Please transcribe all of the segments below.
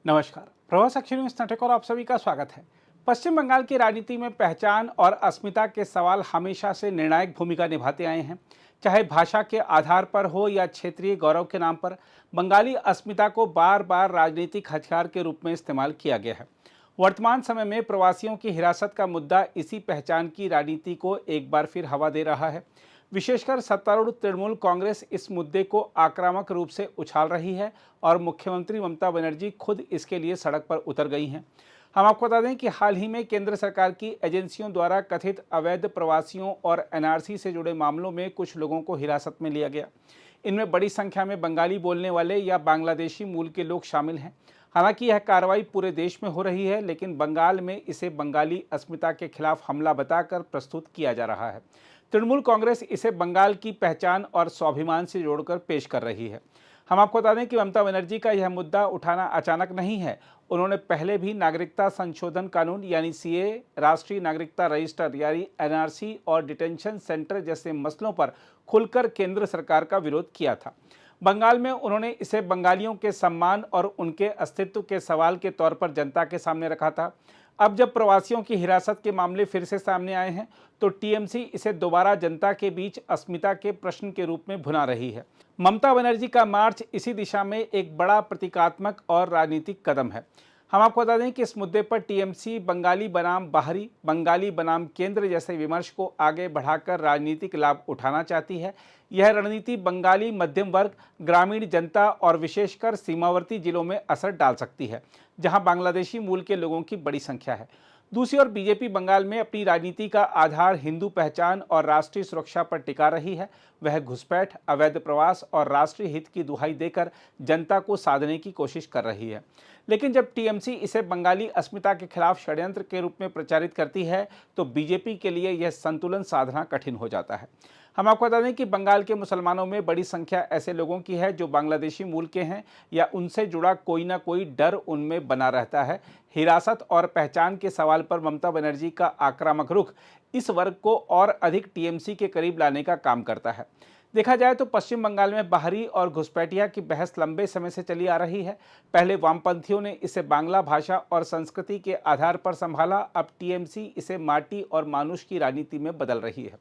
नमस्कार। प्रवास अक्षर न्यूज नाटक और आप सभी का स्वागत है। पश्चिम बंगाल की राजनीति में पहचान और अस्मिता के सवाल हमेशा से निर्णायक भूमिका निभाते आए हैं। चाहे भाषा के आधार पर हो या क्षेत्रीय गौरव के नाम पर, बंगाली अस्मिता को बार बार राजनीतिक हथियार के रूप में इस्तेमाल किया गया है। वर्तमान समय में प्रवासियों की हिरासत का मुद्दा इसी पहचान की राजनीति को एक बार फिर हवा दे रहा है। विशेषकर सत्तारूढ़ तृणमूल कांग्रेस इस मुद्दे को आक्रामक रूप से उछाल रही है और मुख्यमंत्री ममता बनर्जी खुद इसके लिए सड़क पर उतर गई हैं। हम आपको बता दें कि हाल ही में केंद्र सरकार की एजेंसियों द्वारा कथित अवैध प्रवासियों और एनआरसी से जुड़े मामलों में कुछ लोगों को हिरासत में लिया गया। इनमें बड़ी संख्या में बंगाली बोलने वाले या बांग्लादेशी मूल के लोग शामिल हैं। हालांकि यह कार्रवाई पूरे देश में हो रही है, लेकिन बंगाल में इसे बंगाली अस्मिता के खिलाफ हमला बताकर प्रस्तुत किया जा रहा है। तृणमूल कांग्रेस इसे बंगाल की पहचान और स्वाभिमान से जोड़कर पेश कर रही है। हम आपको बता दें कि ममता बनर्जी का यह मुद्दा उठाना अचानक नहीं है। उन्होंने पहले भी नागरिकता संशोधन कानून यानी सीए, राष्ट्रीय नागरिकता रजिस्टर यानी एनआरसी और डिटेंशन सेंटर जैसे मसलों पर खुलकर केंद्र सरकार का विरोध किया था। बंगाल में उन्होंने इसे बंगालियों के सम्मान और उनके अस्तित्व के सवाल के तौर पर जनता के सामने रखा था। अब जब प्रवासियों की हिरासत के मामले फिर से सामने आए हैं, तो टीएमसी इसे दोबारा जनता के बीच अस्मिता के प्रश्न के रूप में भुना रही है। ममता बनर्जी का मार्च इसी दिशा में एक बड़ा प्रतीकात्मक और राजनीतिक कदम है। हम आपको बता दें कि इस मुद्दे पर टीएमसी बंगाली बनाम बाहरी, बंगाली बनाम केंद्र जैसे विमर्श को आगे बढ़ाकर राजनीतिक लाभ उठाना चाहती है। यह रणनीति बंगाली मध्यम वर्ग, ग्रामीण जनता और विशेषकर सीमावर्ती जिलों में असर डाल सकती है, जहां बांग्लादेशी मूल के लोगों की बड़ी संख्या है। दूसरी ओर बीजेपी बंगाल में अपनी राजनीति का आधार हिंदू पहचान और राष्ट्रीय सुरक्षा पर टिका रही है। वह घुसपैठ, अवैध प्रवास और राष्ट्रीय हित की दुहाई देकर जनता को साधने की कोशिश कर रही है। लेकिन जब टीएमसी इसे बंगाली अस्मिता के खिलाफ षड्यंत्र के रूप में प्रचारित करती है, तो बीजेपी के लिए यह संतुलन साधना कठिन हो जाता है। हम आपको बता दें कि बंगाल के मुसलमानों में बड़ी संख्या ऐसे लोगों की है जो बांग्लादेशी मूल के हैं या उनसे जुड़ा कोई ना कोई डर उनमें बना रहता है। हिरासत और पहचान के सवाल पर ममता बनर्जी का आक्रामक रुख इस वर्ग को और अधिक टीएमसी के करीब लाने का काम करता है। देखा जाए तो पश्चिम बंगाल में बाहरी और घुसपैठिया की बहस लंबे समय से चली आ रही है। पहले वामपंथियों ने इसे बांग्ला भाषा और संस्कृति के आधार पर संभाला, अब टीएमसी इसे माटी और मानुष की राजनीति में बदल रही है।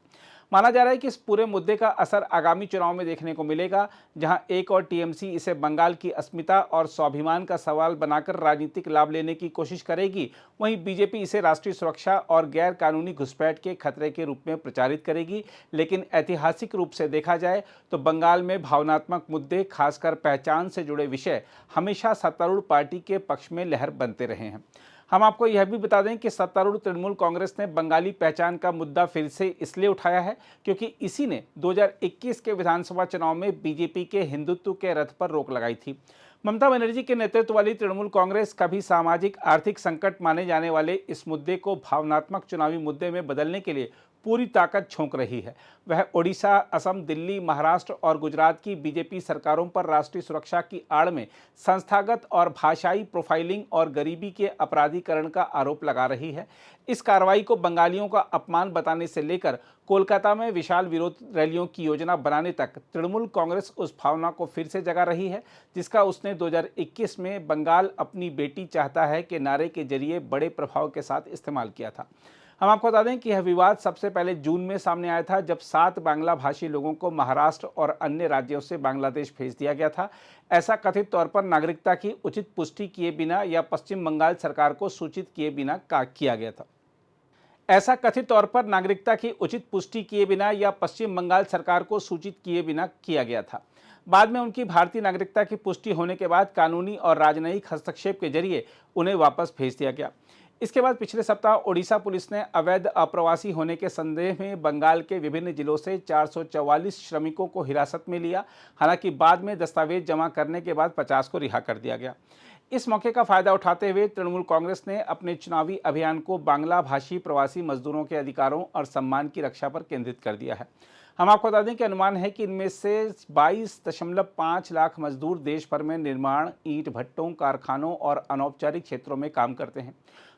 माना जा रहा है कि इस पूरे मुद्दे का असर आगामी चुनाव में देखने को मिलेगा, जहां एक और टीएमसी इसे बंगाल की अस्मिता और स्वाभिमान का सवाल बनाकर राजनीतिक लाभ लेने की कोशिश करेगी, वहीं बीजेपी इसे राष्ट्रीय सुरक्षा और गैर कानूनी घुसपैठ के खतरे के रूप में प्रचारित करेगी। लेकिन ऐतिहासिक रूप से देखा जाए तो बंगाल में भावनात्मक मुद्दे, खासकर पहचान से जुड़े विषय, हमेशा सत्तारूढ़ पार्टी के पक्ष में लहर बनते रहे हैं। हम आपको यह भी बता दें कि सत्तारूढ़ तृणमूल कांग्रेस ने बंगाली पहचान का मुद्दा फिर से इसलिए उठाया है क्योंकि इसी ने 2021 के विधानसभा चुनाव में बीजेपी के हिंदुत्व के रथ पर रोक लगाई थी। ममता बनर्जी के नेतृत्व वाली तृणमूल कांग्रेस कभी सामाजिक आर्थिक संकट माने जाने वाले इस मुद्दे को भावनात्मक चुनावी मुद्दे में बदलने के लिए पूरी ताकत झोंक रही है। वह ओडिशा, असम, दिल्ली, महाराष्ट्र और गुजरात की बीजेपी सरकारों पर राष्ट्रीय सुरक्षा की आड़ में संस्थागत और भाषाई प्रोफाइलिंग और गरीबी के अपराधीकरण का आरोप लगा रही है। इस कार्रवाई को बंगालियों का अपमान बताने से लेकर कोलकाता में विशाल विरोध रैलियों की योजना बनाने तक तृणमूल कांग्रेस उस भावना को फिर से जगा रही है जिसका उसने 2021 में बंगाल अपनी बेटी चाहता है के नारे के जरिए बड़े प्रभाव के साथ इस्तेमाल किया था। हम आपको बता दें कि यह विवाद सबसे पहले जून में सामने आया था, जब 7 बांग्ला भाषी लोगों को महाराष्ट्र और अन्य राज्यों से बांग्लादेश भेज दिया गया था। ऐसा कथित तौर पर नागरिकता की उचित पुष्टि किए बिना या पश्चिम बंगाल सरकार को सूचित किए बिना किया गया था। ऐसा कथित तौर पर नागरिकता की उचित पुष्टि किए बिना या पश्चिम बंगाल सरकार को सूचित किए बिना किया गया था। बाद में उनकी भारतीय नागरिकता की पुष्टि होने के बाद कानूनी और राजनयिक हस्तक्षेप के जरिए उन्हें वापस भेज दिया गया। इसके बाद पिछले सप्ताह ओडिशा पुलिस ने अवैध अप्रवासी होने के संदेह में बंगाल के विभिन्न जिलों से 444 श्रमिकों को हिरासत में लिया। हालांकि बाद में दस्तावेज जमा करने के बाद 50 को रिहा कर दिया गया। इस मौके का फायदा उठाते हुए तृणमूल कांग्रेस ने अपने चुनावी अभियान को बांग्ला भाषी प्रवासी मजदूरों के अधिकारों और सम्मान की रक्षा पर केंद्रित कर दिया है। हम आपको बता दें कि अनुमान है कि इनमें से 22.5 लाख मजदूर देश भर में निर्माण, ईंट भट्टों, कारखानों और अनौपचारिक क्षेत्रों में काम करते हैं।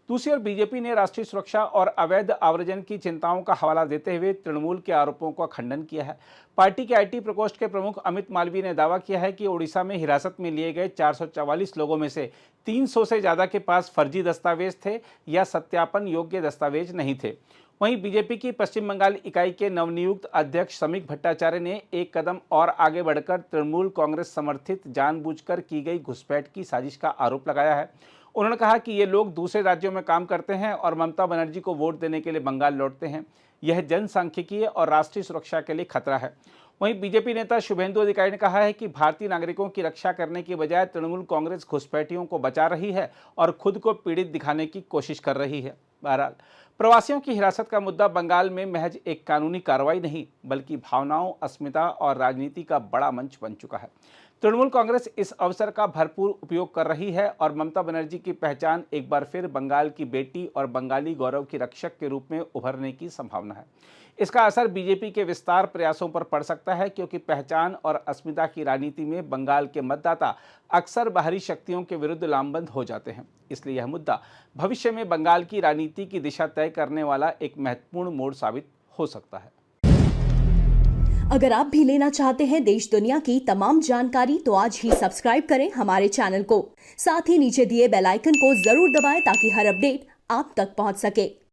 दूसरी ओर बीजेपी ने राष्ट्रीय सुरक्षा और अवैध आव्रजन की चिंताओं का हवाला देते हुए तृणमूल के आरोपों का खंडन किया है। पार्टी के आईटी प्रकोष्ठ के प्रमुख अमित मालवीय ने दावा किया है कि ओडिशा में हिरासत में लिए गए 444 लोगों में से 300 से ज्यादा के पास फर्जी दस्तावेज थे या सत्यापन योग्य दस्तावेज नहीं थे। वहीं बीजेपी की पश्चिम बंगाल इकाई के नवनियुक्त अध्यक्ष समीक भट्टाचार्य ने एक कदम और आगे बढ़कर तृणमूल कांग्रेस समर्थित जानबूझकर की गई घुसपैठ की साजिश का आरोप लगाया है। उन्होंने कहा कि ये लोग दूसरे राज्यों में काम करते हैं और ममता बनर्जी को वोट देने के लिए बंगाल लौटते हैं। यह जनसांख्यिकीय और राष्ट्रीय सुरक्षा के लिए खतरा है। वहीं बीजेपी नेता शुभेंदु अधिकारी ने कहा है कि भारतीय नागरिकों की रक्षा करने की बजाय तृणमूल कांग्रेस घुसपैठियों को बचा रही है और खुद को पीड़ित दिखाने की कोशिश कर रही है। बहरहाल, प्रवासियों की हिरासत का मुद्दा बंगाल में महज एक कानूनी कार्रवाई नहीं, बल्कि भावनाओं, अस्मिता और राजनीति का बड़ा मंच बन चुका है। तृणमूल कांग्रेस इस अवसर का भरपूर उपयोग कर रही है और ममता बनर्जी की पहचान एक बार फिर बंगाल की बेटी और बंगाली गौरव की रक्षक के रूप में उभरने की संभावना है। इसका असर बीजेपी के विस्तार प्रयासों पर पड़ सकता है, क्योंकि पहचान और अस्मिता की राजनीति में बंगाल के मतदाता अक्सर बाहरी शक्तियों के विरुद्ध लामबंद हो जाते हैं। इसलिए यह मुद्दा भविष्य में बंगाल की राजनीति की दिशा तय करने वाला एक महत्वपूर्ण मोड़ साबित हो सकता है। अगर आप भी लेना चाहते हैं देश दुनिया की तमाम जानकारी, तो आज ही सब्सक्राइब करें हमारे चैनल को। साथ ही नीचे दिए बेल आइकन को जरूर दबाएं ताकि हर अपडेट आप तक पहुंच सके।